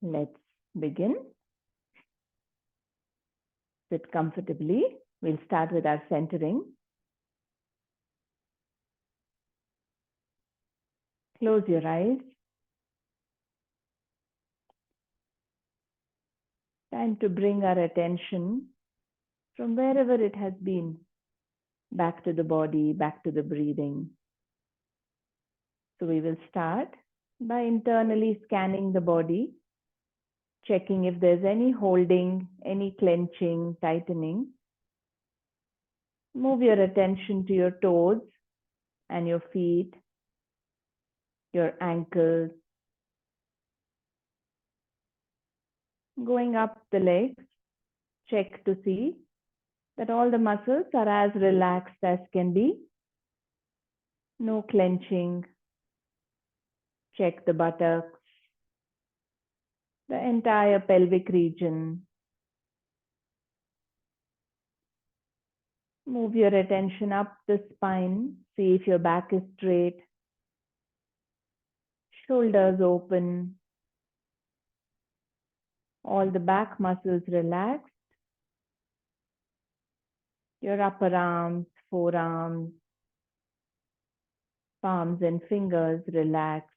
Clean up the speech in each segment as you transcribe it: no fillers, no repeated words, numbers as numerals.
Let's begin. Sit comfortably. We'll start with our centering. Close your eyes. Time to bring our attention from wherever it has been, back to the body, back to the breathing. So we will start by internally scanning the body, checking if there's any holding, any clenching, tightening. Move your attention to your toes and your feet, your ankles, going up the legs. Check to see that all the muscles are as relaxed as can be. No clenching. Check the buttocks, the entire pelvic region. Move your attention up the spine. See if your back is straight. Shoulders open. All the back muscles relaxed. Your upper arms, forearms, palms and fingers relaxed.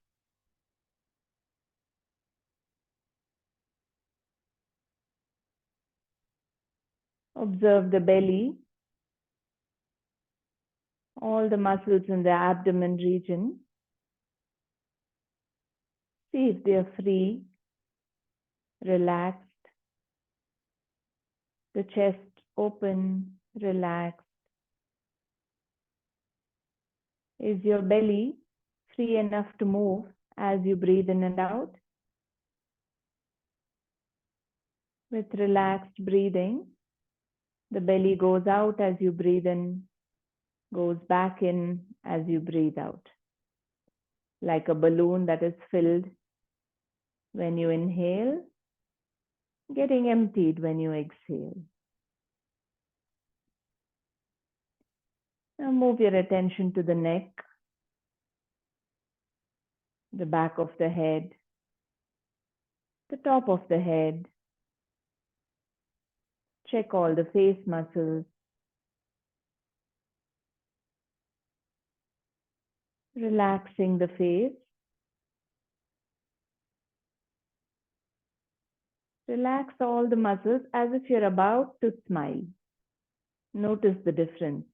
Observe the belly. All the muscles in the abdomen region. See if they are free, relaxed. The chest open, relaxed. Is your belly free enough to move as you breathe in and out? With relaxed breathing, the belly goes out as you breathe in, goes back in as you breathe out. Like a balloon that is filled when you inhale, getting emptied when you exhale. Now move your attention to the neck, the back of the head, the top of the head. Check all the face muscles. Relaxing the face. Relax all the muscles as if you're about to smile. Notice the difference.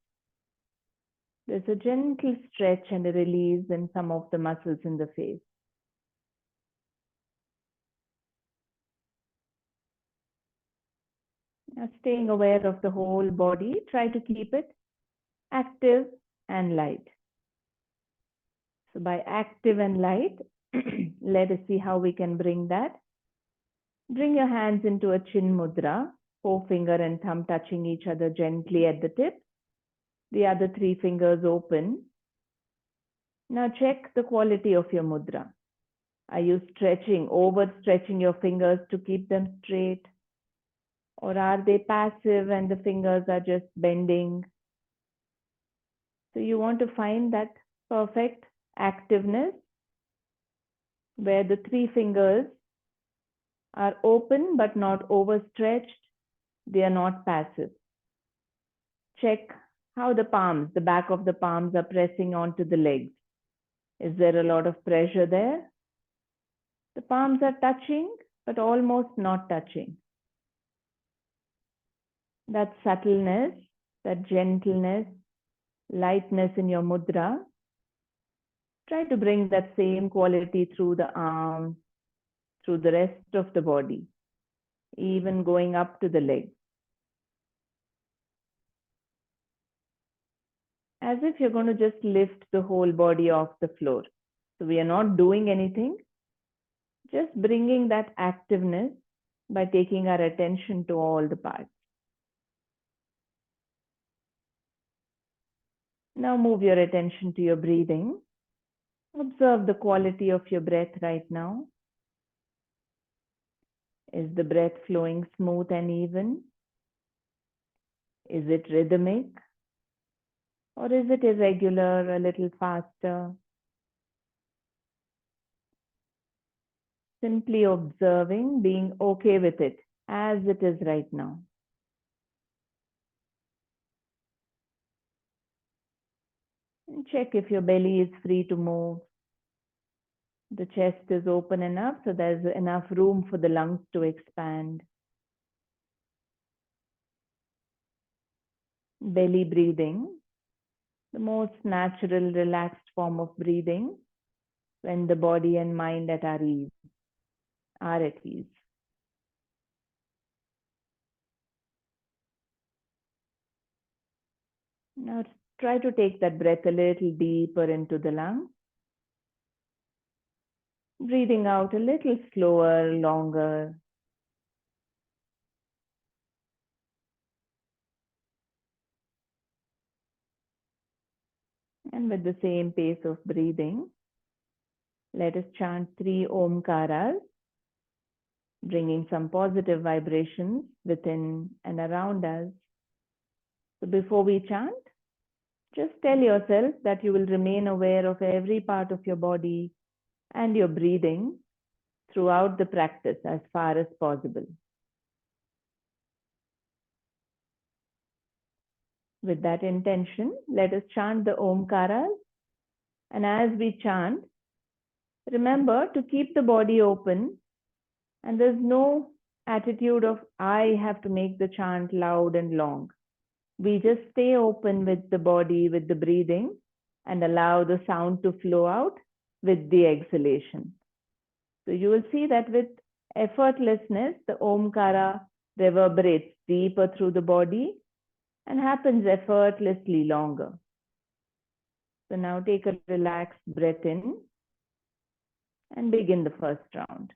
There's a gentle stretch and a release in some of the muscles in the face. Now, staying aware of the whole body, try to keep it active and light. So by active and light, let us see how we can bring that. Bring your hands into a chin mudra, forefinger and thumb touching each other gently at the tip. The other three fingers open. Now check the quality of your mudra. Are you stretching, overstretching your fingers to keep them straight? Or are they passive and the fingers are just bending? So you want to find that perfect activeness where the three fingers are open but not overstretched. They are not passive. Check how the palms, the back of the palms are pressing onto the legs. Is there a lot of pressure there? The palms are touching, but almost not touching. That subtleness, that gentleness, lightness in your mudra, try to bring that same quality through the arms, through the rest of the body, even going up to the legs. As if you're going to just lift the whole body off the floor. So we are not doing anything, just bringing that activeness by taking our attention to all the parts. Now move your attention to your breathing. Observe the quality of your breath right now. Is the breath flowing smooth and even? Is it rhythmic? Or is it irregular, a little faster? Simply observing, being okay with it as it is right now. And check if your belly is free to move. The chest is open enough, so there's enough room for the lungs to expand. Belly breathing, the most natural, relaxed form of breathing when the body and mind are at ease. Now try to take that breath a little deeper into the lungs. Breathing out a little slower, longer. And with the same pace of breathing, let us chant 3 Omkaras, bringing some positive vibrations within and around us. So before we chant, just tell yourself that you will remain aware of every part of your body and your breathing throughout the practice as far as possible. With that intention, let us chant the Omkaras. And as we chant, remember to keep the body open, and there's no attitude of I have to make the chant loud and long. We just stay open with the body, with the breathing, and allow the sound to flow out with the exhalation. So you will see that with effortlessness, the Omkara reverberates deeper through the body and happens effortlessly longer. So now take a relaxed breath in and begin the first round.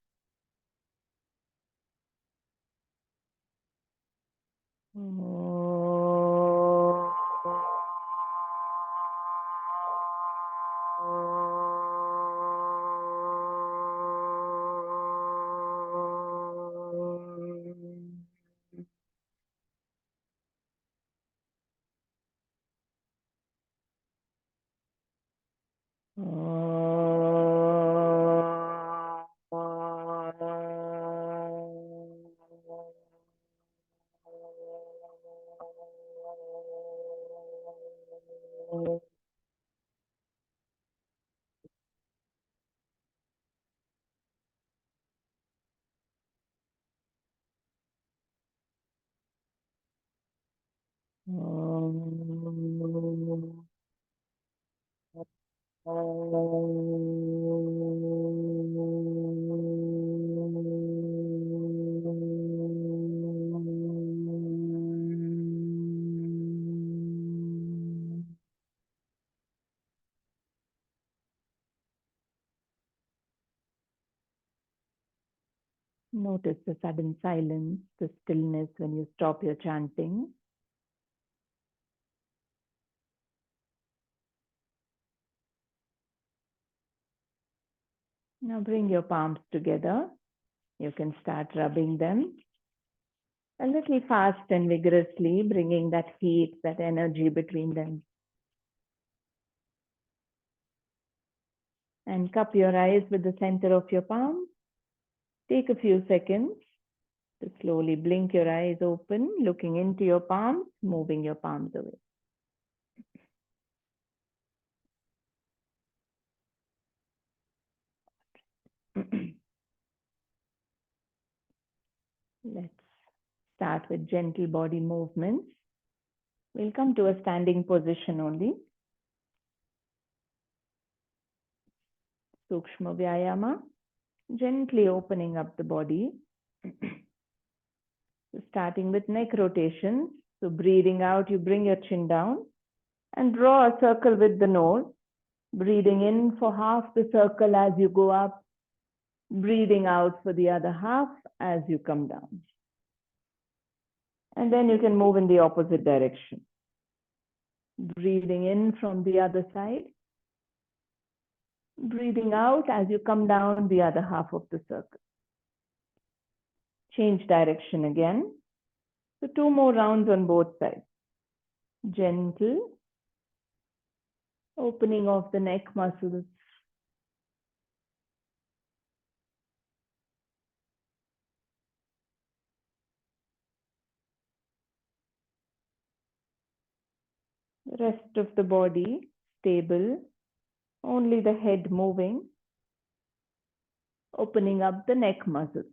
Notice the sudden silence, the stillness when you stop your chanting. Now bring your palms together. You can start rubbing them a little fast and vigorously, bringing that heat, that energy between them. And cup your eyes with the center of your palm. Take a few seconds to slowly blink your eyes open, looking into your palms, moving your palms away. Let's start with gentle body movements. We'll come to a standing position only. Sukshma Vyayama, gently opening up the body. So starting with neck rotations. So breathing out, you bring your chin down and draw a circle with the nose. Breathing in for half the circle as you go up. Breathing out for the other half as you come down. And then you can move in the opposite direction. Breathing in from the other side. Breathing out as you come down the other half of the circle. Change direction again. So 2 more rounds on both sides. Gentle. Opening of the neck muscles. Rest of the body stable, only the head moving, opening up the neck muscles.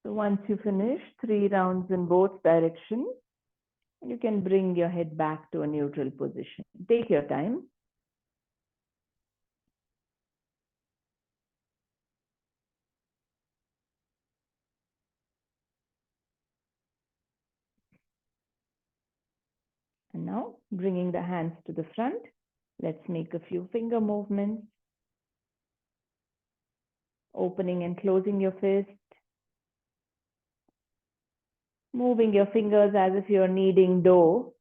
So once you finish 3 rounds in both directions, you can bring your head back to a neutral position. Take your time. And now bringing the hands to the front, let's make a few finger movements. Opening and closing your fist. Moving your fingers as if you're kneading dough.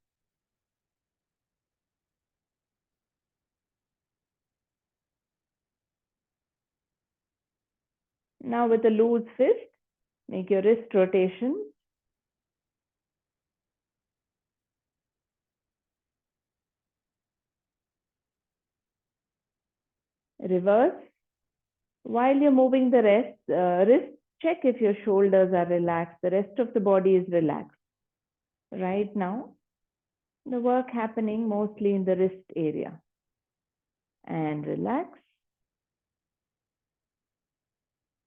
Now with a loose fist, make your wrist rotation. Reverse. While you're moving the wrist, check if your shoulders are relaxed. The rest of the body is relaxed. Right now, the work happening mostly in the wrist area. And relax.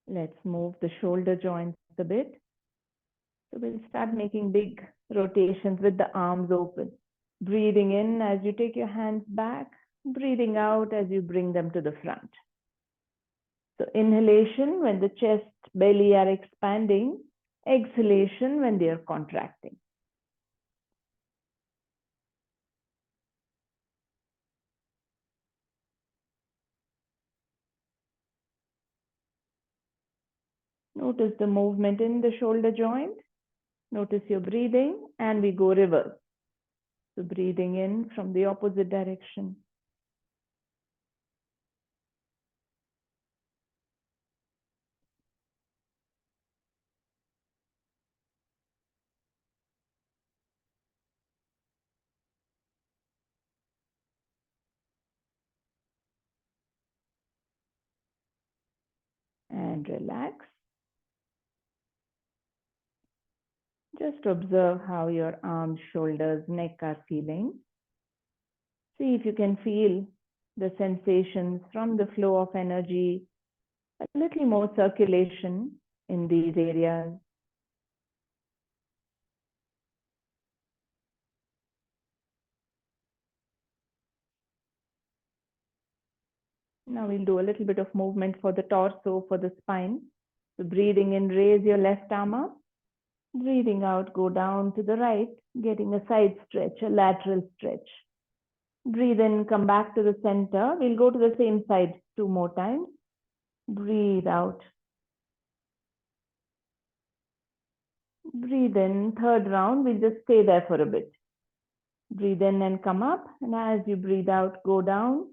Let's move the shoulder joints a bit. So we'll start making big rotations with the arms open. Breathing in as you take your hands back. Breathing out as you bring them to the front. So inhalation when the chest, belly are expanding. Exhalation when they are contracting. Notice the movement in the shoulder joint. Notice your breathing, and we go reverse. So breathing in from the opposite direction. And relax. Just observe how your arms, shoulders, neck are feeling. See if you can feel the sensations from the flow of energy, a little more circulation in these areas. Now we'll do a little bit of movement for the torso, for the spine. So breathing in, raise your left arm up. Breathing out, go down to the right, getting a side stretch, a lateral stretch. Breathe in, come back to the center. We'll go to the same side 2 more times. Breathe out. Breathe in, third round, we'll just stay there for a bit. Breathe in and come up, and as you breathe out, go down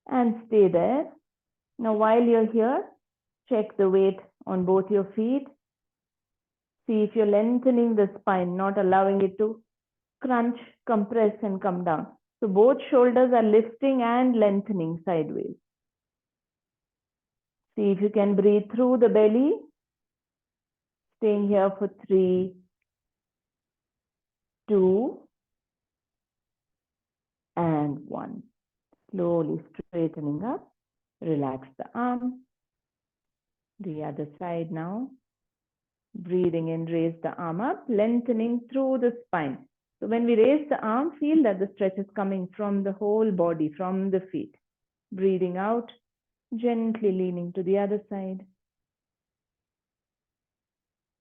and stay there. Now while you're here, check the weight on both your feet. See if you're lengthening the spine, not allowing it to crunch, compress, and come down. So both shoulders are lifting and lengthening sideways. See if you can breathe through the belly. Staying here for 3, 2, and 1. Slowly straightening up. Relax the arm. The other side now. Breathing in, raise the arm up, lengthening through the spine. So when we raise the arm, feel that the stretch is coming from the whole body, from the feet. Breathing out, gently leaning to the other side.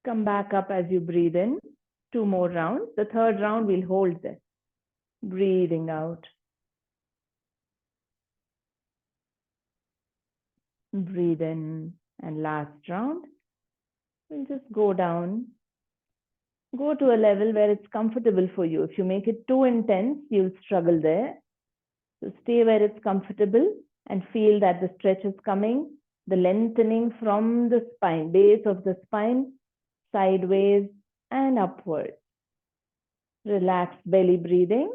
Come back up as you breathe in. 2 more rounds. The third round, we'll hold this. Breathing out. Breathe in. And last round, we'll just go down. Go to a level where it's comfortable for you. If you make it too intense, you'll struggle there. So stay where it's comfortable and feel that the stretch is coming, the lengthening from the spine, base of the spine, sideways and upward. Relax belly breathing.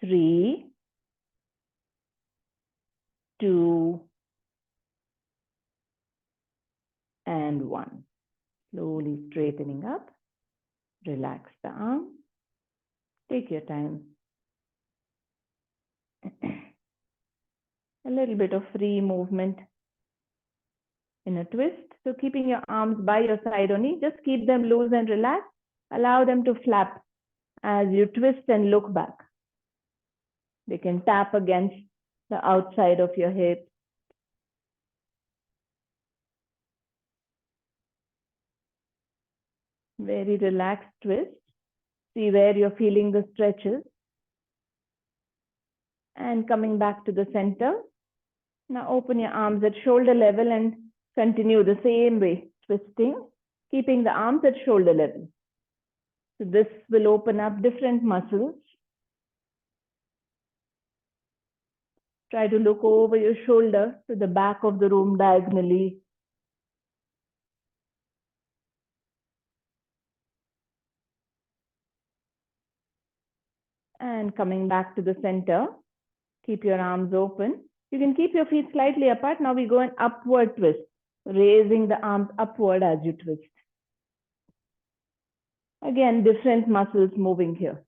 3, 2, and 1. Slowly straightening up. Relax the arm. Take your time. A little bit of free movement in a twist. So keeping your arms by your side only, just keep them loose and relaxed. Allow them to flap as you twist and look back. They can tap against the outside of your hip. Very relaxed twist. See where you're feeling the stretches. And coming back to the center. Now open your arms at shoulder level and continue the same way, twisting, keeping the arms at shoulder level. So this will open up different muscles. Try to look over your shoulder to the back of the room diagonally. And coming back to the center, keep your arms open. You can keep your feet slightly apart. Now we go an upward twist, raising the arms upward as you twist. Again, different muscles moving here.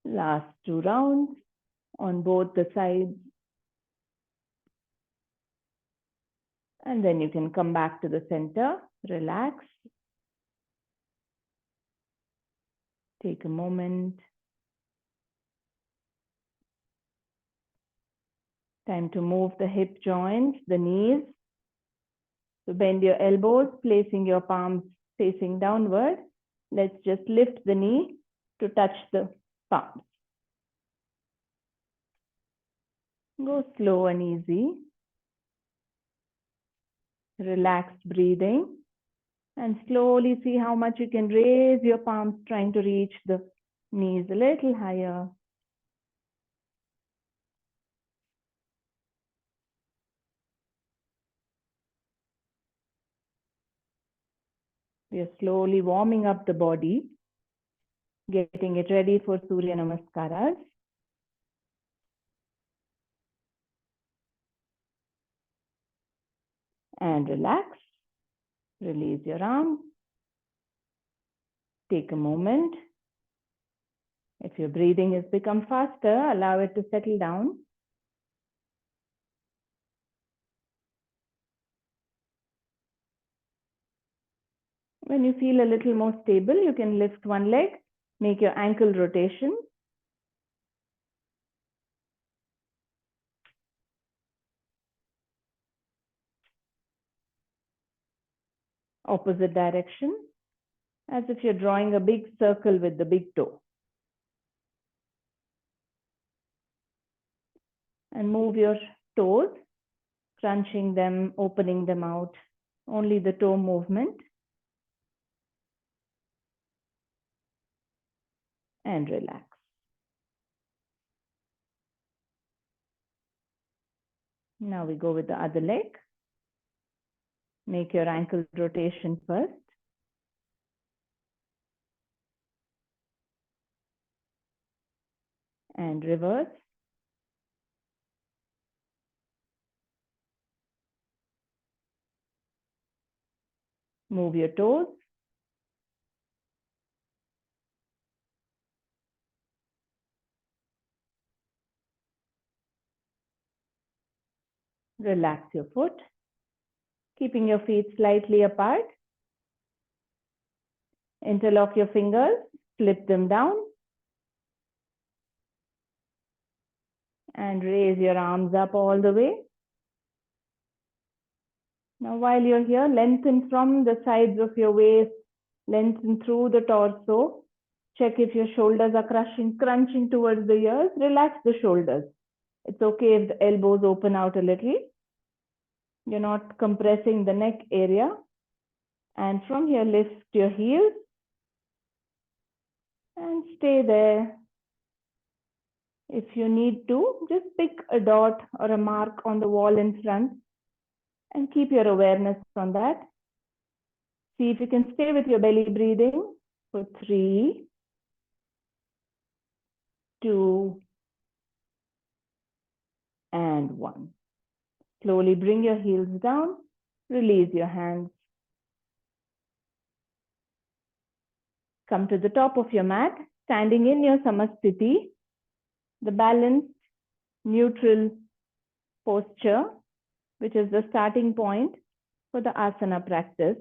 Last 2 rounds on both the sides. And then you can come back to the center, relax. Take a moment. Time to move the hip joints, the knees. So bend your elbows, placing your palms facing downward. Let's just lift the knee to touch the palms. Go slow and easy. Relaxed breathing. And slowly see how much you can raise your palms, trying to reach the knees a little higher. We are slowly warming up the body, getting it ready for Surya Namaskaras. And relax. Release your arms. Take a moment. If your breathing has become faster, allow it to settle down. When you feel a little more stable, you can lift one leg, make your ankle rotation. Opposite direction, as if you're drawing a big circle with the big toe. And move your toes, crunching them, opening them out. Only the toe movement. And relax. Now we go with the other leg. Make your ankle rotation first. And reverse. Move your toes. Relax your foot, keeping your feet slightly apart. Interlock your fingers, flip them down. And raise your arms up all the way. Now while you're here, lengthen from the sides of your waist, lengthen through the torso. Check if your shoulders are crunching towards the ears. Relax the shoulders. It's okay if the elbows open out a little. You're not compressing the neck area. And from here, lift your heels. And stay there. If you need to, just pick a dot or a mark on the wall in front and keep your awareness on that. See if you can stay with your belly breathing for 3, 2, and 1. Slowly bring your heels down, release your hands. Come to the top of your mat, standing in your Samasthiti, the balanced, neutral posture, which is the starting point for the asana practice.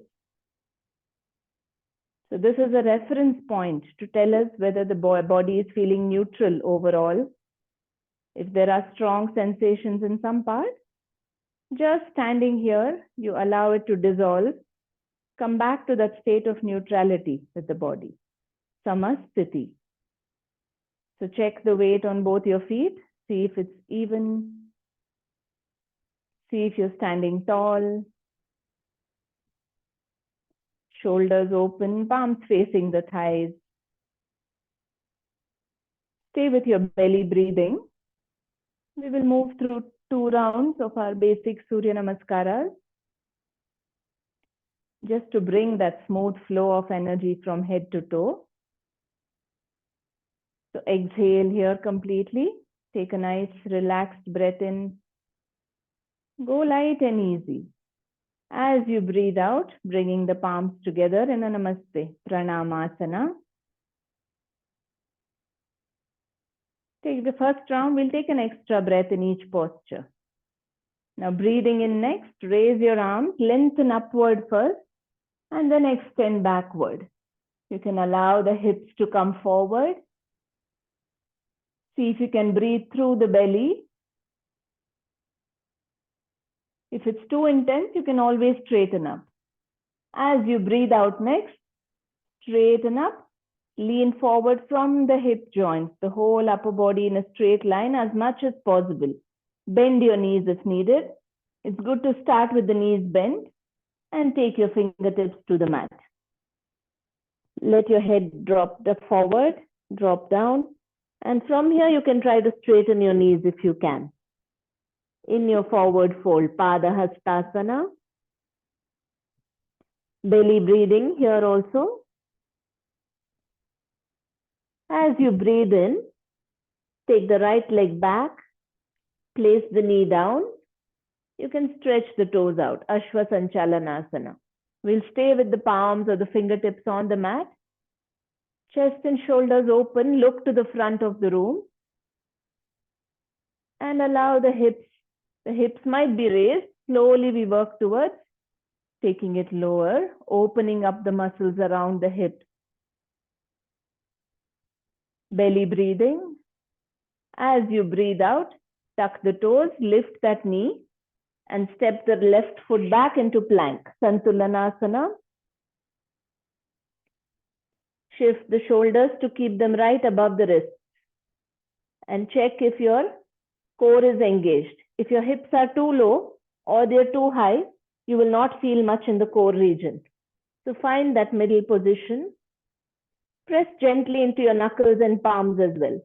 So this is a reference point to tell us whether the body is feeling neutral overall. If there are strong sensations in some part, just standing here, you allow it to dissolve. Come back to that state of neutrality with the body. Samasthiti. So check the weight on both your feet. See if it's even. See if you're standing tall. Shoulders open, palms facing the thighs. Stay with your belly breathing. We will move through 2 rounds of our basic Surya Namaskaras, just to bring that smooth flow of energy from head to toe. So exhale here completely. Take a nice relaxed breath in. Go light and easy. As you breathe out, bringing the palms together in a Namaste, Pranamasana. Take the first round, we'll take an extra breath in each posture. Now breathing in next, raise your arms, lengthen upward first, and then extend backward. You can allow the hips to come forward. See if you can breathe through the belly. If it's too intense, you can always straighten up. As you breathe out next, straighten up, lean forward from the hip joints, the whole upper body in a straight line as much as possible. Bend your knees if needed. It's good to start with the knees bent and take your fingertips to the mat. Let your head drop forward, drop down. And from here, you can try to straighten your knees if you can. In your forward fold, Pada Hastasana. Belly breathing here also. As you breathe in, take the right leg back, place the knee down. You can stretch the toes out, Ashwa Sanchalanasana. We'll stay with the palms or the fingertips on the mat. Chest and shoulders open, look to the front of the room. And allow the hips might be raised. Slowly we work towards taking it lower, opening up the muscles around the hips. Belly breathing. As you breathe out, tuck the toes, lift that knee, and step the left foot back into plank, Santulanasana. Shift the shoulders to keep them right above the wrists. And check if your core is engaged. If your hips are too low or they're too high, you will not feel much in the core region. So find that middle position. Press gently into your knuckles and palms as well.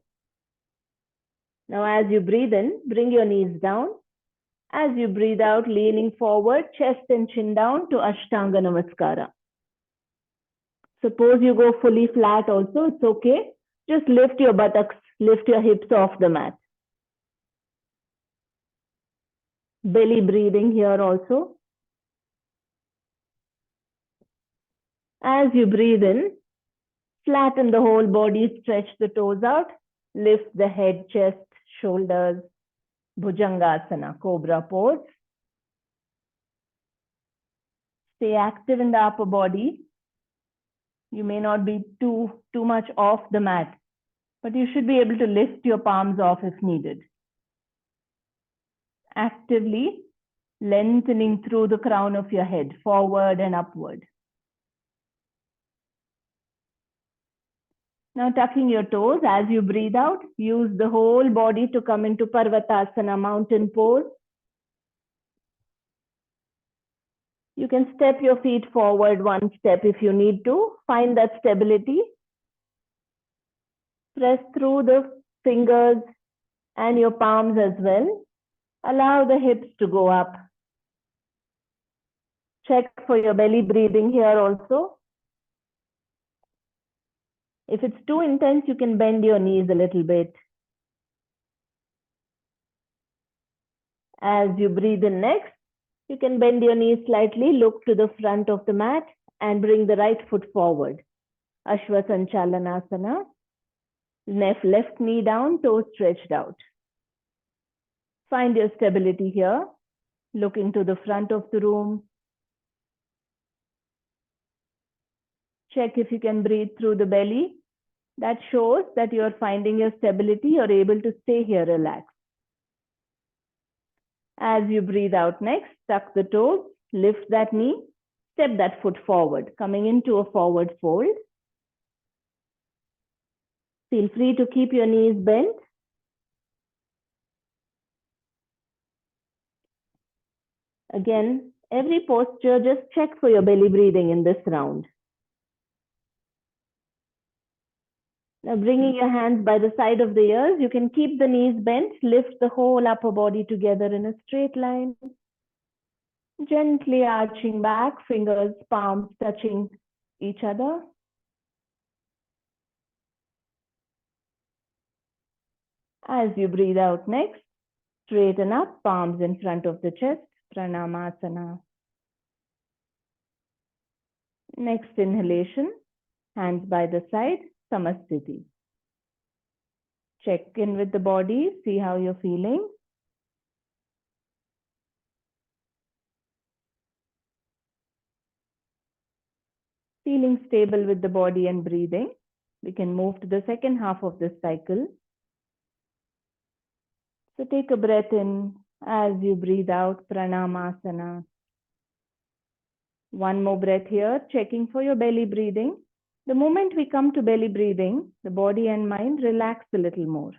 Now as you breathe in, bring your knees down. As you breathe out, leaning forward, chest and chin down to Ashtanga Namaskara. Suppose you go fully flat also, it's okay. Just lift your buttocks, lift your hips off the mat. Belly breathing here also. As you breathe in, flatten the whole body, stretch the toes out, lift the head, chest, shoulders, Bhujangasana, Cobra pose. Stay active in the upper body. You may not be too much off the mat, but you should be able to lift your palms off if needed. Actively lengthening through the crown of your head, forward and upward. Now tucking your toes as you breathe out, use the whole body to come into Parvatasana, mountain pose. You can step your feet forward one step if you need to. Find that stability. Press through the fingers and your palms as well. Allow the hips to go up. Check for your belly breathing here also. If it's too intense, you can bend your knees a little bit. As you breathe in next, you can bend your knees slightly, look to the front of the mat, and bring the right foot forward. Ashwasanchalanasana. Left knee down, toes stretched out. Find your stability here, looking to the front of the room. Check if you can breathe through the belly. That shows that you are finding your stability, you're able to stay here relaxed. As you breathe out next, tuck the toes, lift that knee, step that foot forward, coming into a forward fold. Feel free to keep your knees bent. Again, every posture, just check for your belly breathing in this round. Now bringing your hands by the side of the ears, you can keep the knees bent, lift the whole upper body together in a straight line. Gently arching back, fingers, palms touching each other. As you breathe out next, straighten up, palms in front of the chest, Pranamasana. Next inhalation, hands by the side, Samasthiti. Check in with the body, see how you're feeling. Feeling stable with the body and breathing, we can move to the second half of this cycle. So take a breath in as you breathe out, Pranamasana. One more breath here, checking for your belly breathing. The moment we come to belly breathing, the body and mind relax a little more.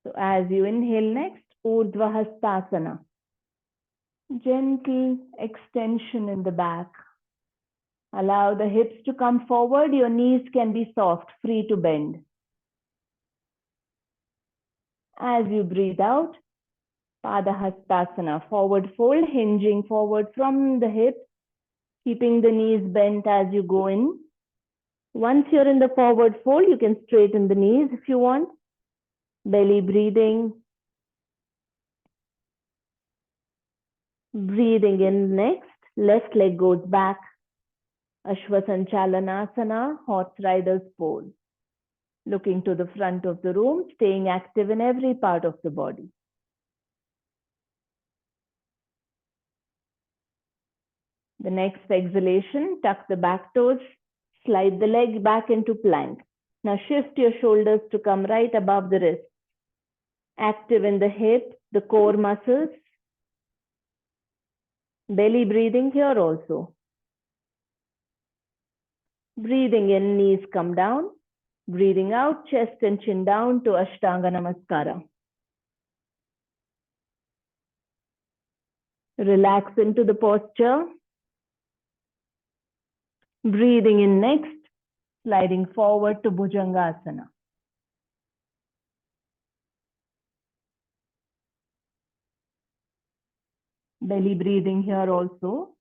So as you inhale next, Urdhva Hastasana. Gentle extension in the back. Allow the hips to come forward. Your knees can be soft, free to bend. As you breathe out, Padahastasana, forward fold, hinging forward from the hips, keeping the knees bent as you go in. Once you're in the forward fold, you can straighten the knees if you want. Belly breathing. Breathing in next, left leg goes back. Ashwasanchalanasana, horse rider's pose. Looking to the front of the room, staying active in every part of the body. The next exhalation, tuck the back toes, slide the leg back into plank. Now shift your shoulders to come right above the wrist. Active in the hips, the core muscles. Belly breathing here also. Breathing in, knees come down. Breathing out, chest and chin down to Ashtanga Namaskara. Relax into the posture. Breathing in next, sliding forward to Bhujangasana. Belly breathing here also.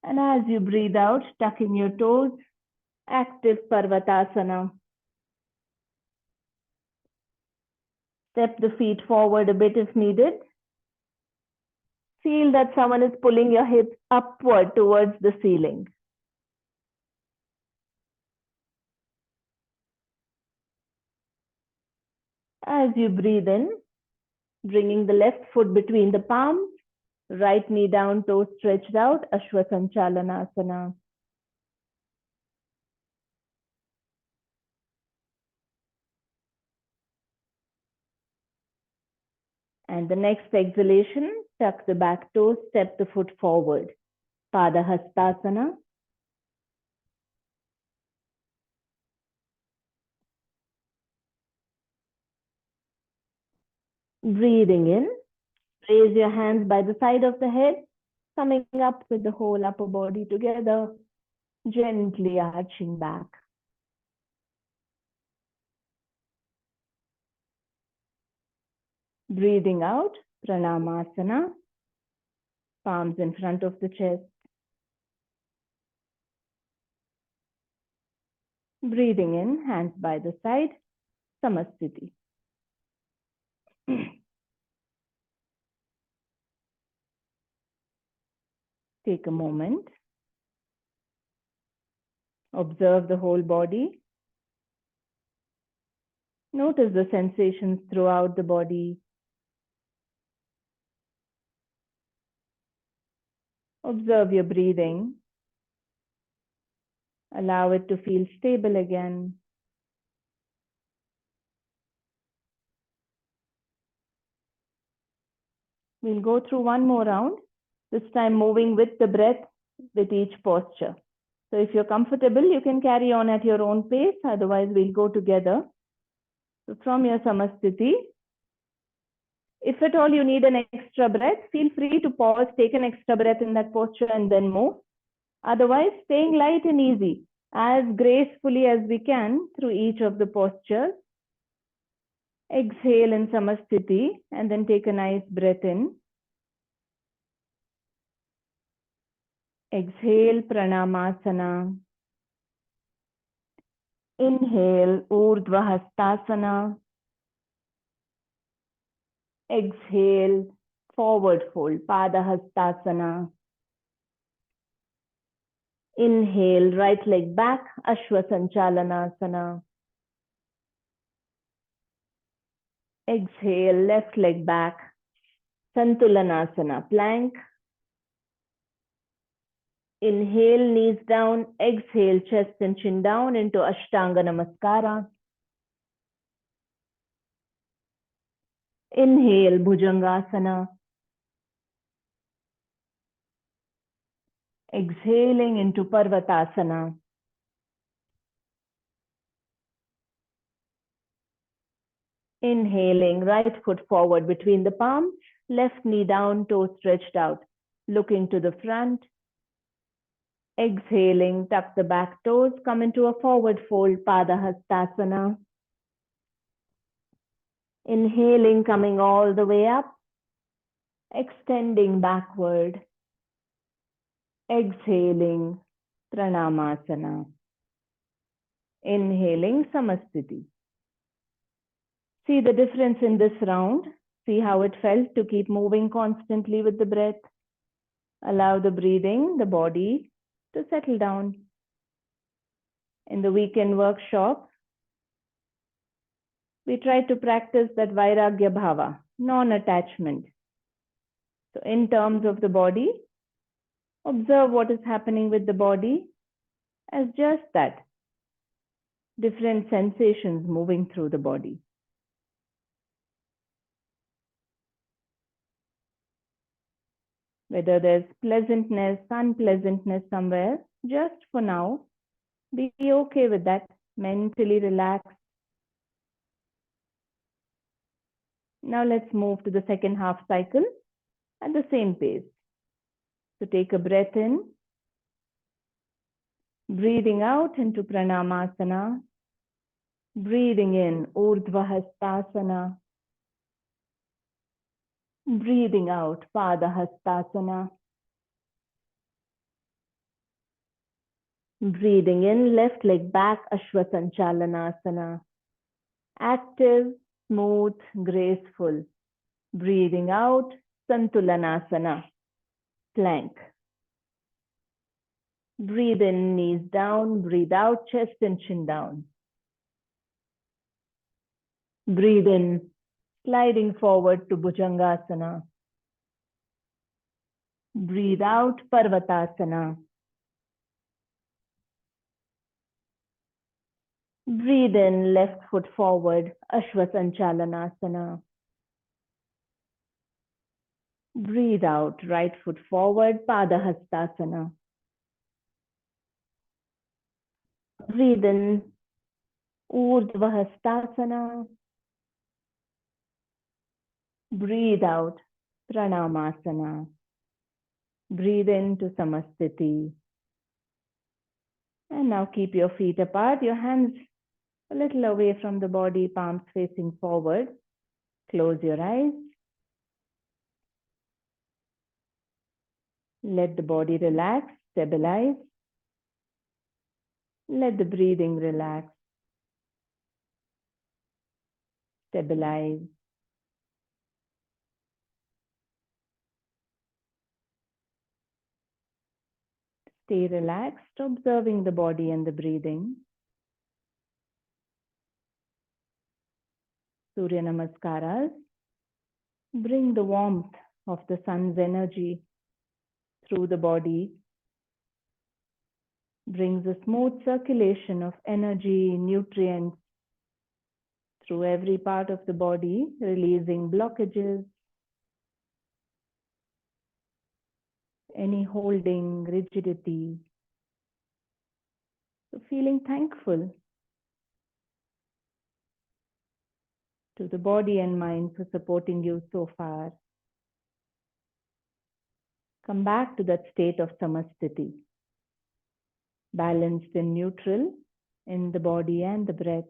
And as you breathe out, tuck in your toes, active Parvatasana. Step the feet forward a bit if needed. Feel that someone is pulling your hips upward towards the ceiling. As you breathe in, bringing the left foot between the palms, right knee down, toes stretched out, Ashwasanchalanasana. And the next exhalation, tuck the back toes, step the foot forward. Padahastasana. Breathing in, raise your hands by the side of the head, coming up with the whole upper body together, gently arching back. Breathing out, Pranamasana, palms in front of the chest. Breathing in, hands by the side, Samasthiti. Take a moment. Observe the whole body. Notice the sensations throughout the body. Observe your breathing. Allow it to feel stable again. We'll go through one more round, this time moving with the breath with each posture. So if you're comfortable, you can carry on at your own pace. Otherwise, we'll go together. So from your Samasthiti, if at all you need an extra breath, feel free to pause, take an extra breath in that posture and then move. Otherwise, staying light and easy, as gracefully as we can through each of the postures. Exhale in Samasthiti and then take a nice breath in. Exhale, Pranamasana. Inhale, Urdhva Hastasana. Exhale, forward fold, Pada Hastasana. Inhale, right leg back, Ashwa Sanchalanasana. Exhale, left leg back, Santulanasana, plank. Inhale, knees down. Exhale, chest and chin down into Ashtanga Namaskara. Inhale, Bhujangasana. Exhaling into Parvatasana. Inhaling, right foot forward between the palms, left knee down, toes stretched out, looking to the front. Exhaling, tuck the back toes, come into a forward fold, Pada Hastasana. Inhaling, coming all the way up, extending backward. Exhaling, Pranamasana. Inhaling, Samasthiti. See the difference in this round. See how it felt to keep moving constantly with the breath. Allow the breathing, the body to settle down. In the weekend workshop, we try to practice that Vairagya Bhava, non-attachment. So in terms of the body, observe what is happening with the body as just that. Different sensations moving through the body. Whether there's pleasantness, unpleasantness somewhere, just for now, be okay with that. Mentally relax. Now let's move to the second half cycle at the same pace. So take a breath in, breathing out into Pranamasana, breathing in Urdhva Hastasana, breathing out Pada Hastasana, breathing in left leg back Ashwa Sanchalanasana, active, smooth, graceful, breathing out Santulanasana, plank. Breathe in, knees down, breathe out, chest and chin down. Breathe in, sliding forward to Bhujangasana. Breathe out, Parvatasana. Breathe in, left foot forward, Ashwa Sanchalanasana. Breathe out, right foot forward, Pada Hastasana. Breathe in, Urdhva Hastasana. Breathe out, Pranamasana. Breathe into Samasthiti. And now keep your feet apart, your hands a little away from the body, palms facing forward. Close your eyes. Let the body relax, stabilize. Let the breathing relax, stabilize. Stay relaxed, observing the body and the breathing. Surya Namaskaras. Bring the warmth of the sun's energy through the body. Brings a smooth circulation of energy, nutrients through every part of the body, releasing blockages, any holding, rigidity. So feeling thankful to the body and mind for supporting you so far. Come back to that state of samastiti, balanced and neutral in the body and the breath.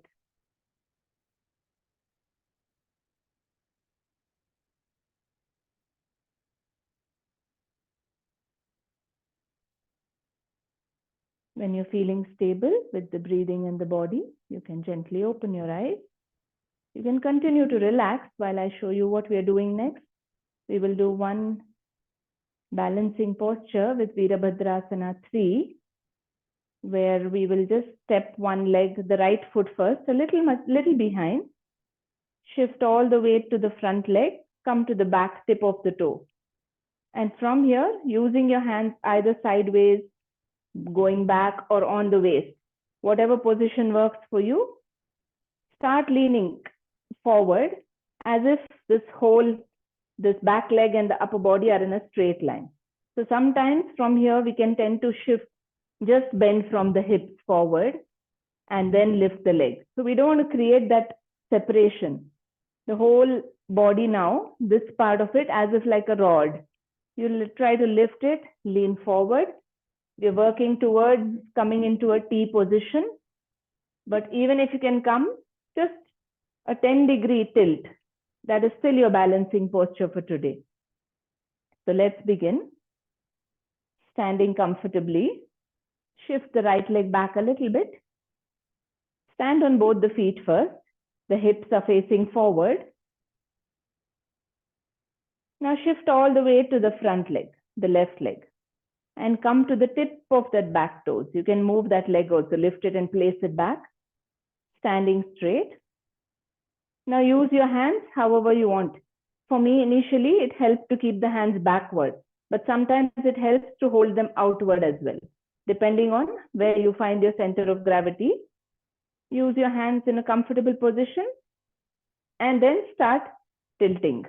When you're feeling stable with the breathing and the body, you can gently open your eyes. You can continue to relax while I show you what we are doing next. We will do one balancing posture with Virabhadrasana 3, where we will just step one leg, the right foot first, a little behind. Shift all the weight to the front leg, come to the back tip of the toe. And from here, using your hands either sideways, going back or on the waist, whatever position works for you, start leaning forward as if this back leg and the upper body are in a straight line. So sometimes from here we can tend to shift, just bend from the hips forward and then lift the leg. So we don't want to create that separation. The whole body now, this part of it as if like a rod. You'll try to lift it, lean forward. We're working towards coming into a T position. But even if you can come, just a 10-degree tilt. That is still your balancing posture for today. So let's begin. Standing comfortably. Shift the right leg back a little bit. Stand on both the feet first. The hips are facing forward. Now shift all the way to the front leg, the left leg, and come to the tip of that back toes. You can move that leg also, lift it and place it back. Standing straight. Now use your hands however you want. For me, initially, it helped to keep the hands backward, but sometimes it helps to hold them outward as well. Depending on where you find your center of gravity, use your hands in a comfortable position and then start tilting.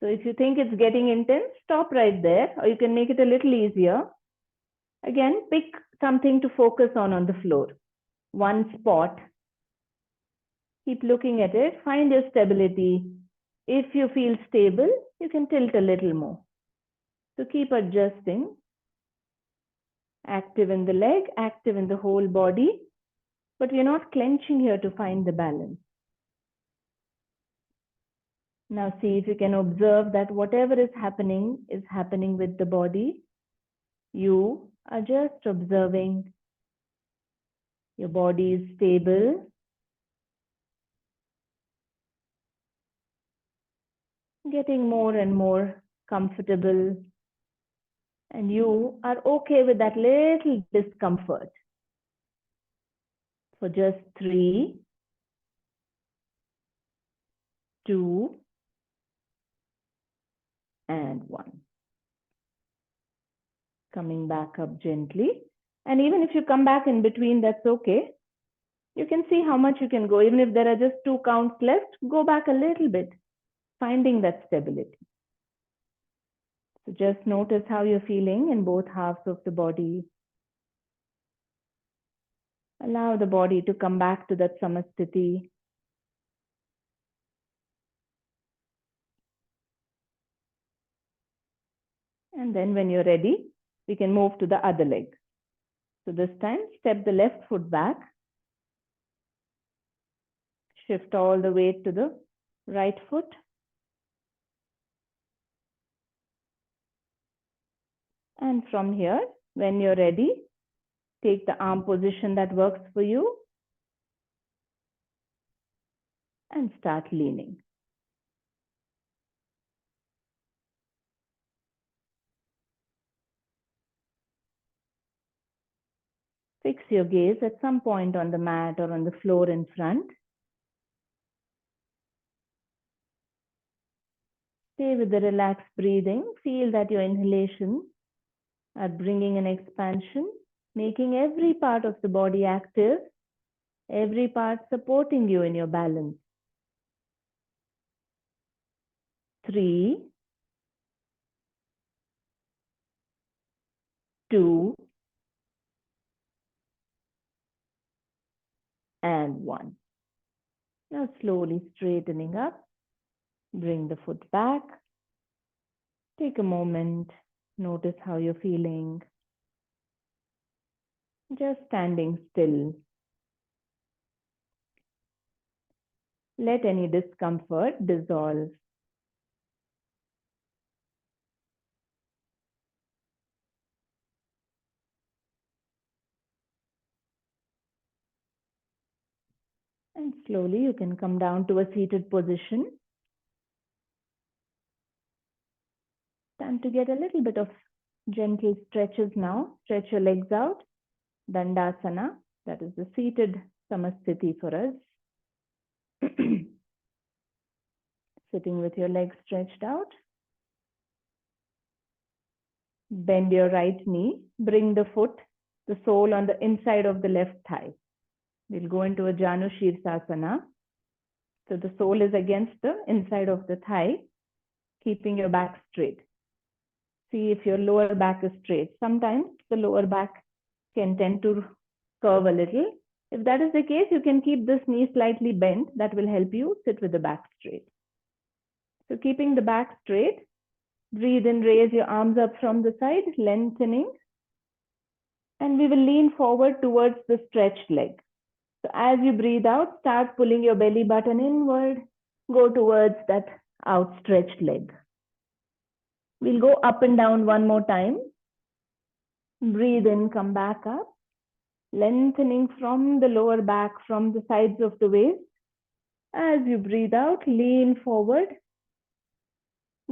So if you think it's getting intense, stop right there, or you can make it a little easier. Again, pick something to focus on the floor. One spot. Keep looking at it. Find your stability. If you feel stable, you can tilt a little more. So keep adjusting. Active in the leg, active in the whole body. But we're not clenching here to find the balance. Now see if you can observe that whatever is happening with the body. You are just observing. Your body is stable. Getting more and more comfortable. And you are okay with that little discomfort. For just 3, 2, and 1. Coming back up gently. And even if you come back in between, that's okay. You can see how much you can go. Even if there are just 2 counts left, go back a little bit, finding that stability. So just notice how you're feeling in both halves of the body. Allow the body to come back to that samastiti. And then when you're ready, we can move to the other leg. So this time, step the left foot back. Shift all the weight to the right foot. And from here, when you're ready, take the arm position that works for you and start leaning. Fix your gaze at some point on the mat or on the floor in front. Stay with the relaxed breathing. Feel that your inhalations are bringing an expansion, making every part of the body active, every part supporting you in your balance. 3, 2, and 1. Now slowly straightening up. Bring the foot back. Take a moment. Notice how you're feeling. Just standing still. Let any discomfort dissolve. And slowly you can come down to a seated position. Time to get a little bit of gentle stretches now. Stretch your legs out. Dandasana, that is the seated samasthiti for us. Sitting with your legs stretched out. Bend your right knee. Bring the foot, the sole on the inside of the left thigh. We'll go into a Janu Shirsasana. So the sole is against the inside of the thigh, keeping your back straight. See if your lower back is straight. Sometimes the lower back can tend to curve a little. If that is the case, you can keep this knee slightly bent. That will help you sit with the back straight. So keeping the back straight, breathe in, raise your arms up from the side, lengthening. And we will lean forward towards the stretched leg. So as you breathe out, start pulling your belly button inward, go towards that outstretched leg. We'll go up and down one more time. Breathe in, come back up, lengthening from the lower back, from the sides of the waist. As you breathe out, lean forward.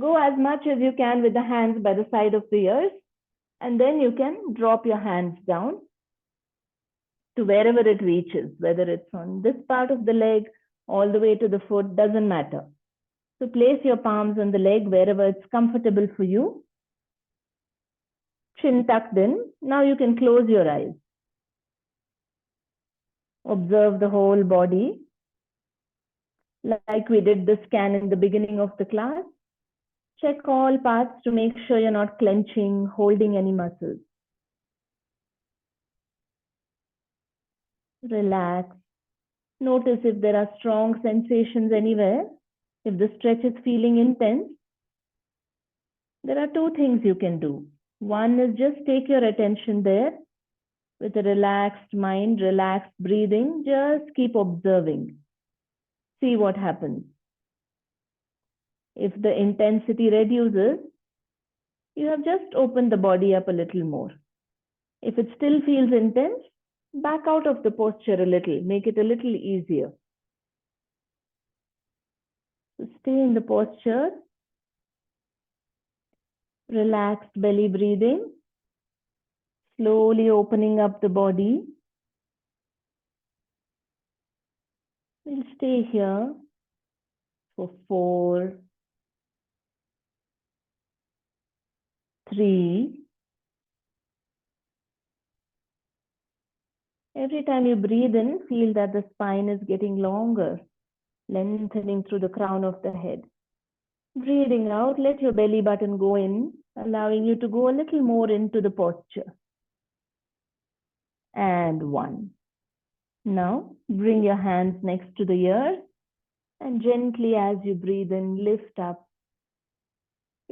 Go as much as you can with the hands by the side of the ears, and then you can drop your hands down to wherever it reaches, whether it's on this part of the leg, all the way to the foot, doesn't matter. So place your palms on the leg wherever it's comfortable for you. Chin tucked in. Now you can close your eyes. Observe the whole body. Like we did the scan in the beginning of the class. Check all parts to make sure you're not clenching, holding any muscles. Relax. Notice if there are strong sensations anywhere. If the stretch is feeling intense, there are two things you can do. One is just take your attention there with a relaxed mind, relaxed breathing. Just keep observing. See what happens. If the intensity reduces, you have just opened the body up a little more. If it still feels intense, back out of the posture a little, make it a little easier. So stay in the posture, relaxed belly breathing, slowly opening up the body. We'll stay here for 4, 3. Every time you breathe in, feel that the spine is getting longer, lengthening through the crown of the head. Breathing out, let your belly button go in, allowing you to go a little more into the posture. And 1. Now, bring your hands next to the ears and gently as you breathe in, lift up.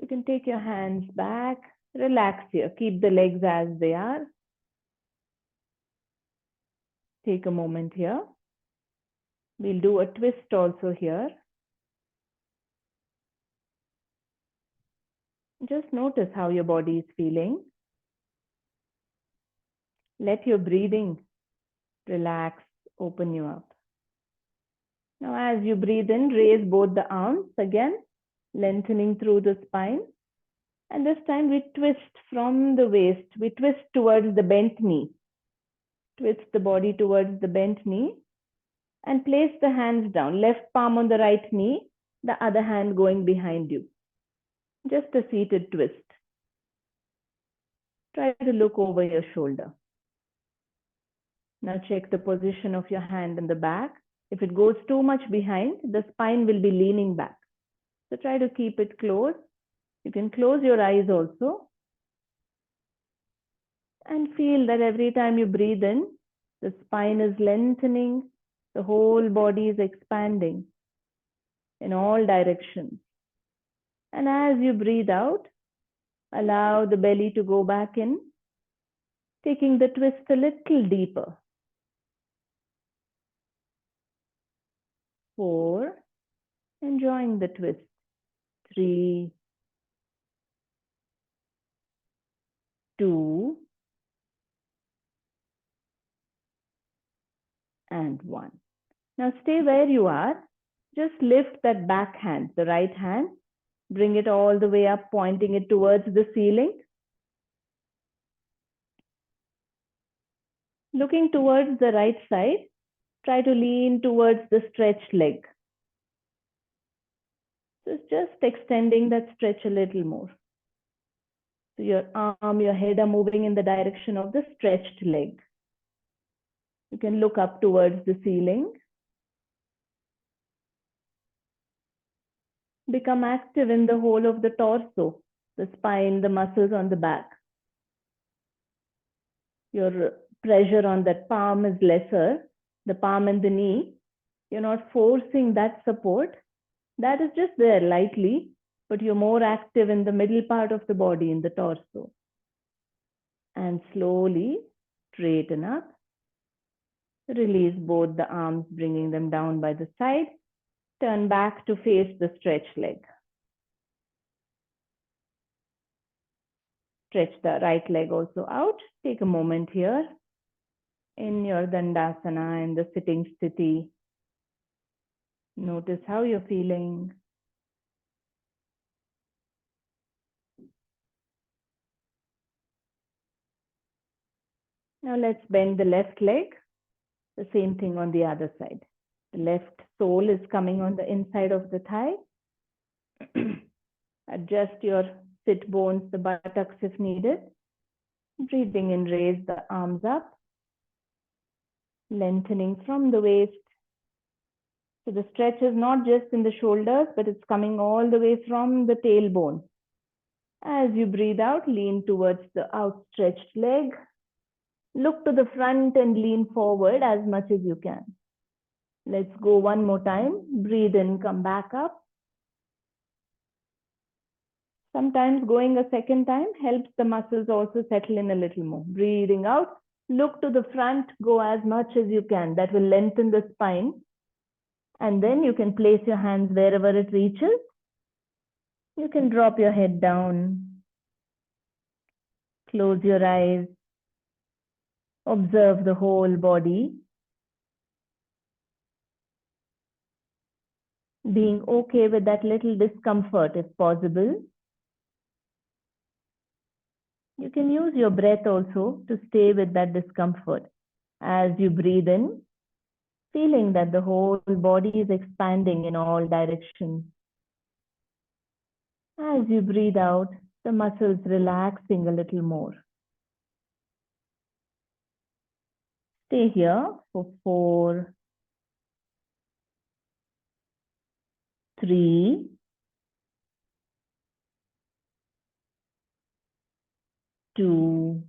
You can take your hands back, relax here, keep the legs as they are. Take a moment here. We'll do a twist also here. Just notice how your body is feeling. Let your breathing relax, open you up. Now, as you breathe in, raise both the arms again, lengthening through the spine. And this time we twist from the waist. We twist towards the bent knee. Twist the body towards the bent knee and place the hands down. Left palm on the right knee, the other hand going behind you. Just a seated twist. Try to look over your shoulder. Now check the position of your hand in the back. If it goes too much behind, the spine will be leaning back. So try to keep it closed. You can close your eyes also. And feel that every time you breathe in, the spine is lengthening, the whole body is expanding in all directions. And as you breathe out, allow the belly to go back in, taking the twist a little deeper. 4, enjoying the twist. 3, 2, and 1. Now stay where you are. Just lift that back hand, the right hand. Bring it all the way up, pointing it towards the ceiling. Looking towards the right side, try to lean towards the stretched leg. So it's just extending that stretch a little more. So your arm, your head are moving in the direction of the stretched leg. You can look up towards the ceiling. Become active in the whole of the torso, the spine, the muscles on the back. Your pressure on that palm is lesser, the palm and the knee. You're not forcing that support. That is just there lightly, but you're more active in the middle part of the body, in the torso. And slowly straighten up. Release both the arms, bringing them down by the side. Turn back to face the stretched leg. Stretch the right leg also out. Take a moment here in your Dandasana, in the sitting sthiti. Notice how you're feeling. Now let's bend the left leg. The same thing on the other side. The left sole is coming on the inside of the thigh. Adjust your sit bones, the buttocks if needed. Breathing in, raise the arms up. Lengthening from the waist. So the stretch is not just in the shoulders, but it's coming all the way from the tailbone. As you breathe out, lean towards the outstretched leg. Look to the front and lean forward as much as you can. Let's go one more time. Breathe in, come back up. Sometimes going a second time helps the muscles also settle in a little more. Breathing out, look to the front, go as much as you can. That will lengthen the spine. And then you can place your hands wherever it reaches. You can drop your head down. Close your eyes. Observe the whole body. Being okay with that little discomfort if possible. You can use your breath also to stay with that discomfort. As you breathe in, feeling that the whole body is expanding in all directions. As you breathe out, the muscles relaxing a little more. Stay here for 4, 3, 2,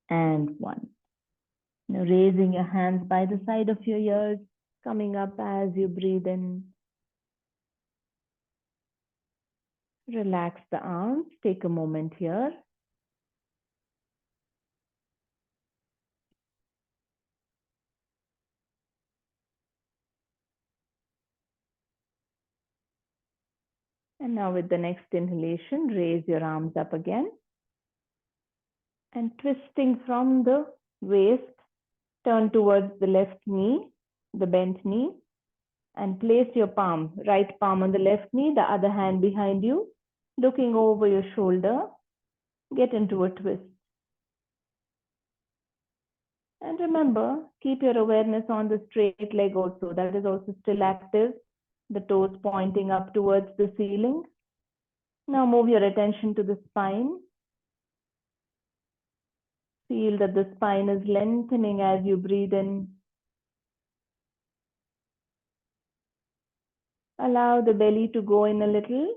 and 1. Now raising your hands by the side of your ears, coming up as you breathe in. Relax the arms. Take a moment here. And now with the next inhalation, raise your arms up again. And twisting from the waist, turn towards the left knee, the bent knee, and place your palm, right palm on the left knee, the other hand behind you, looking over your shoulder. Get into a twist. And remember, keep your awareness on the straight leg also. That is also still active. The toes pointing up towards the ceiling. Now move your attention to the spine. Feel that the spine is lengthening as you breathe in. Allow the belly to go in a little,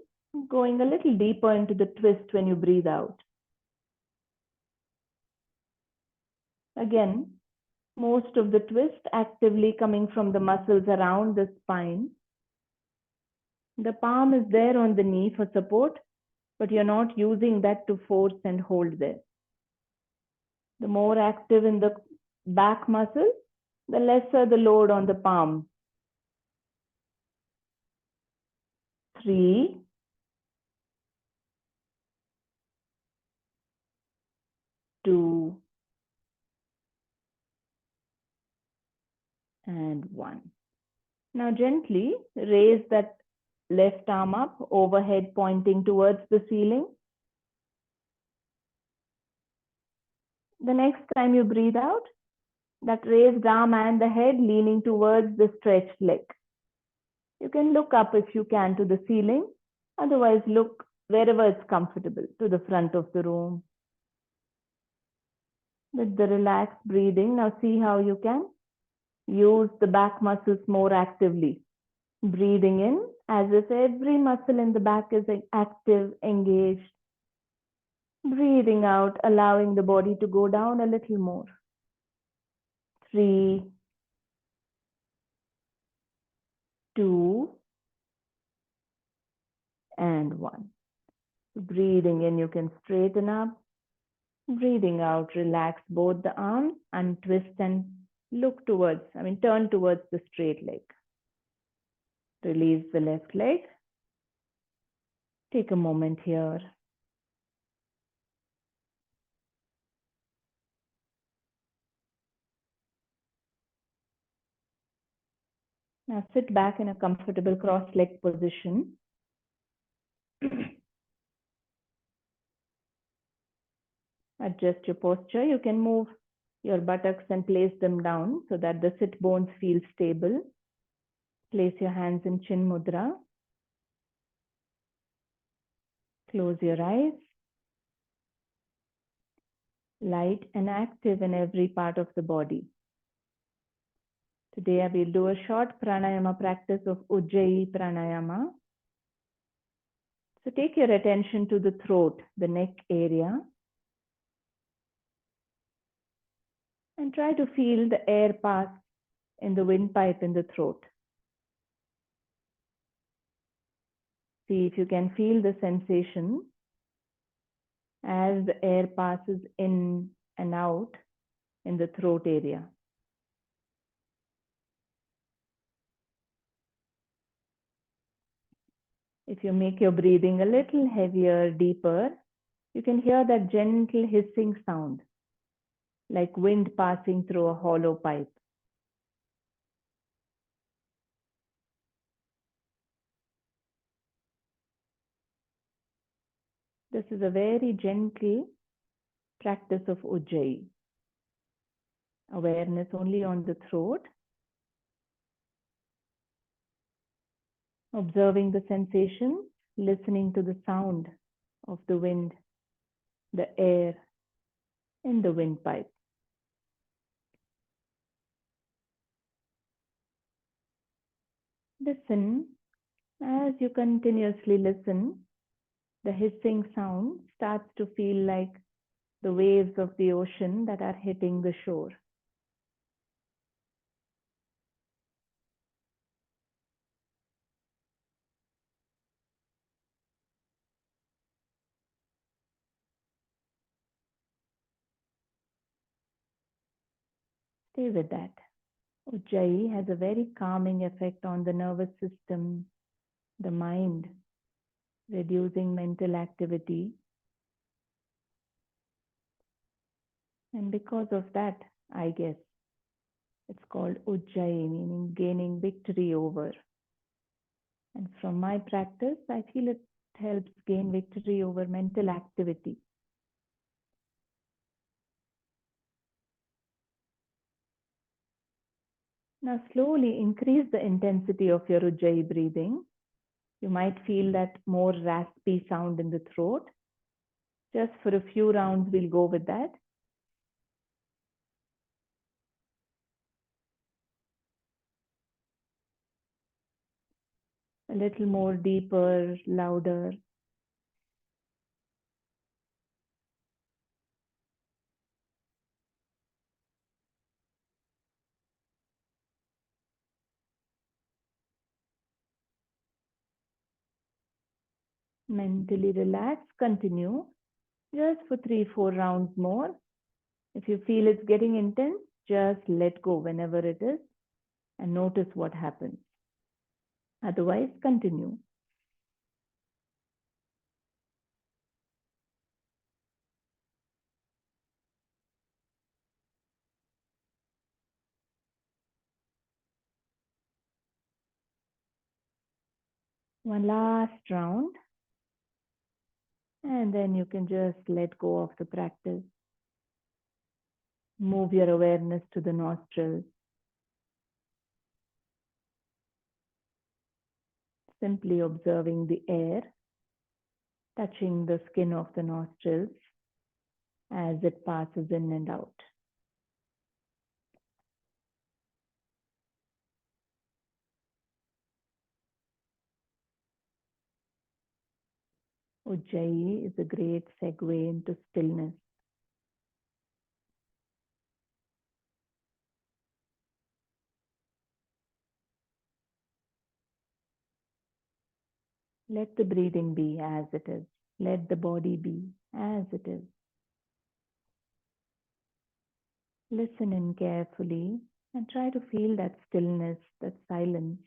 going a little deeper into the twist when you breathe out. Again, most of the twist actively coming from the muscles around the spine. The palm is there on the knee for support, but you're not using that to force and hold there. The more active in the back muscles, the lesser the load on the palm. 3, 2, and 1. Now gently raise that left arm up, overhead pointing towards the ceiling. The next time you breathe out, that raised arm and the head leaning towards the stretched leg. You can look up if you can to the ceiling. Otherwise, look wherever it's comfortable, to the front of the room. With the relaxed breathing, now see how you can use the back muscles more actively. Breathing in as if every muscle in the back is active, engaged. Breathing out, allowing the body to go down a little more. 3, 2, and 1. Breathing in, you can straighten up. Breathing out, relax both the arms, untwist and look towards, turn towards the straight leg. Release the left leg. Take a moment here. Now sit back in a comfortable cross-leg position. Adjust your posture. You can move your buttocks and place them down so that the sit bones feel stable. Place your hands in Chin Mudra. Close your eyes. Light and active in every part of the body. Today I will do a short pranayama practice of Ujjayi pranayama. So take your attention to the throat, the neck area. And try to feel the air pass in the windpipe in the throat. See if you can feel the sensation as the air passes in and out in the throat area. If you make your breathing a little heavier, deeper, you can hear that gentle hissing sound, like wind passing through a hollow pipe. This is a very gentle practice of Ujjayi. Awareness only on the throat. Observing the sensation, listening to the sound of the wind, the air in the windpipe. Listen. As you continuously listen, the hissing sound starts to feel like the waves of the ocean that are hitting the shore. Stay with that. Ujjayi has a very calming effect on the nervous system, the mind. reducing mental activity. And because of that, I guess it's called Ujjayi, meaning gaining victory over. And from my practice, I feel it helps gain victory over mental activity. Now slowly increase the intensity of your Ujjayi breathing. You might feel that more raspy sound in the throat. Just for a few rounds, we'll go with that. A little more deeper, louder. Mentally relax, continue. Just for 3-4 rounds more. If you feel it's getting intense, just let go whenever it is and notice what happens. Otherwise, continue. One last round. And then you can just let go of the practice. Move your awareness to the nostrils. Simply observing the air touching the skin of the nostrils as it passes in and out. Ujjayi is a great segue into stillness. Let the breathing be as it is. Let the body be as it is. Listen in carefully and try to feel that stillness, that silence.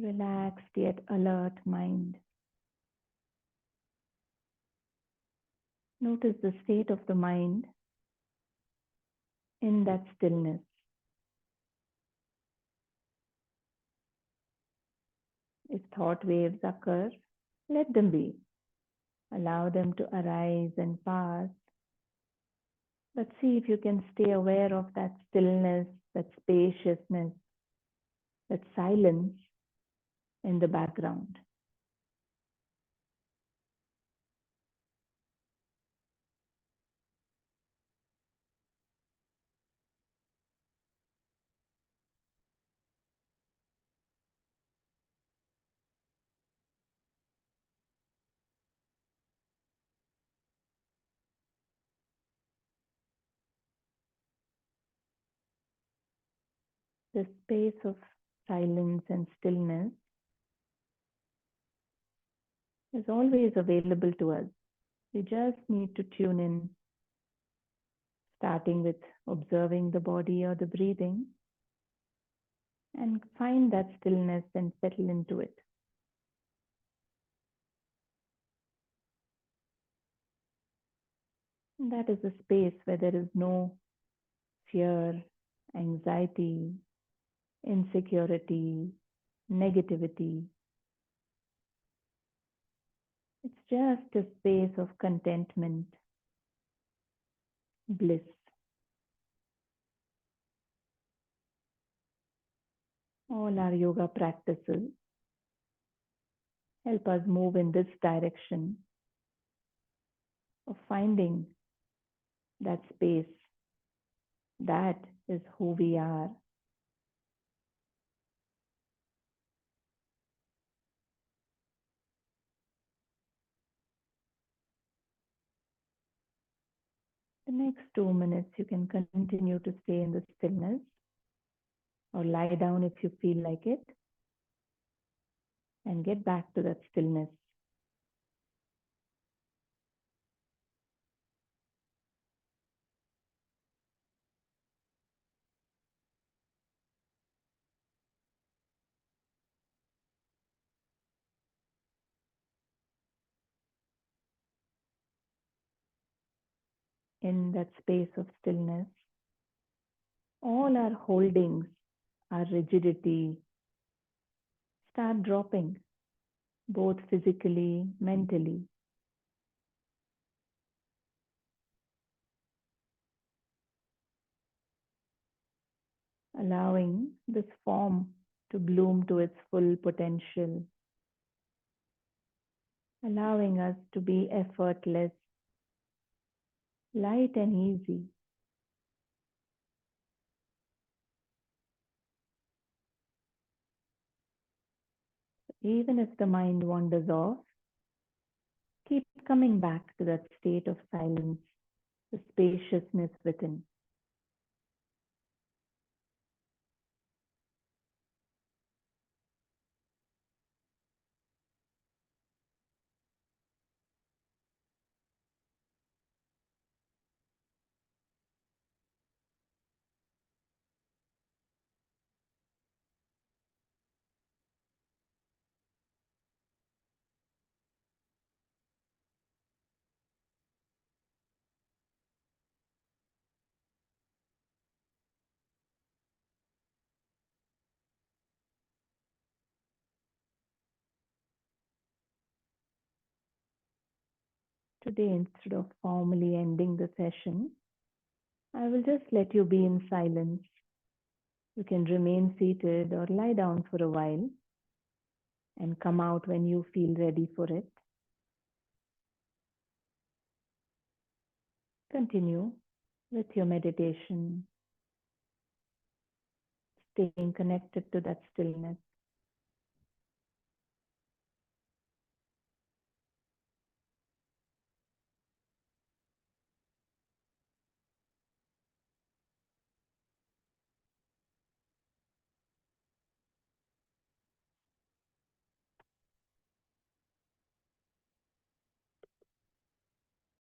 Relaxed yet alert mind. Notice the state of the mind in that stillness. If thought waves occur, let them be. Allow them to arise and pass. But see if you can stay aware of that stillness, that spaciousness, that silence in the background. The space of silence and stillness is always available to us. We just need to tune in, starting with observing the body or the breathing, and find that stillness and settle into it. And that is a space where there is no fear, anxiety, insecurity, negativity. It's just a space of contentment, bliss. All our yoga practices help us move in this direction of finding that space. That is who we are. The next 2 minutes, you can continue to stay in the stillness or lie down if you feel like it and get back to that stillness in that space of stillness, all our holdings, our rigidity start dropping, both physically, mentally. Allowing this form to bloom to its full potential, allowing us to be effortless, light and easy. Even if the mind wanders off, keep coming back to that state of silence, the spaciousness within. Today, instead of formally ending the session, I will just let you be in silence. You can remain seated or lie down for a while and come out when you feel ready for it. Continue with your meditation, staying connected to that stillness.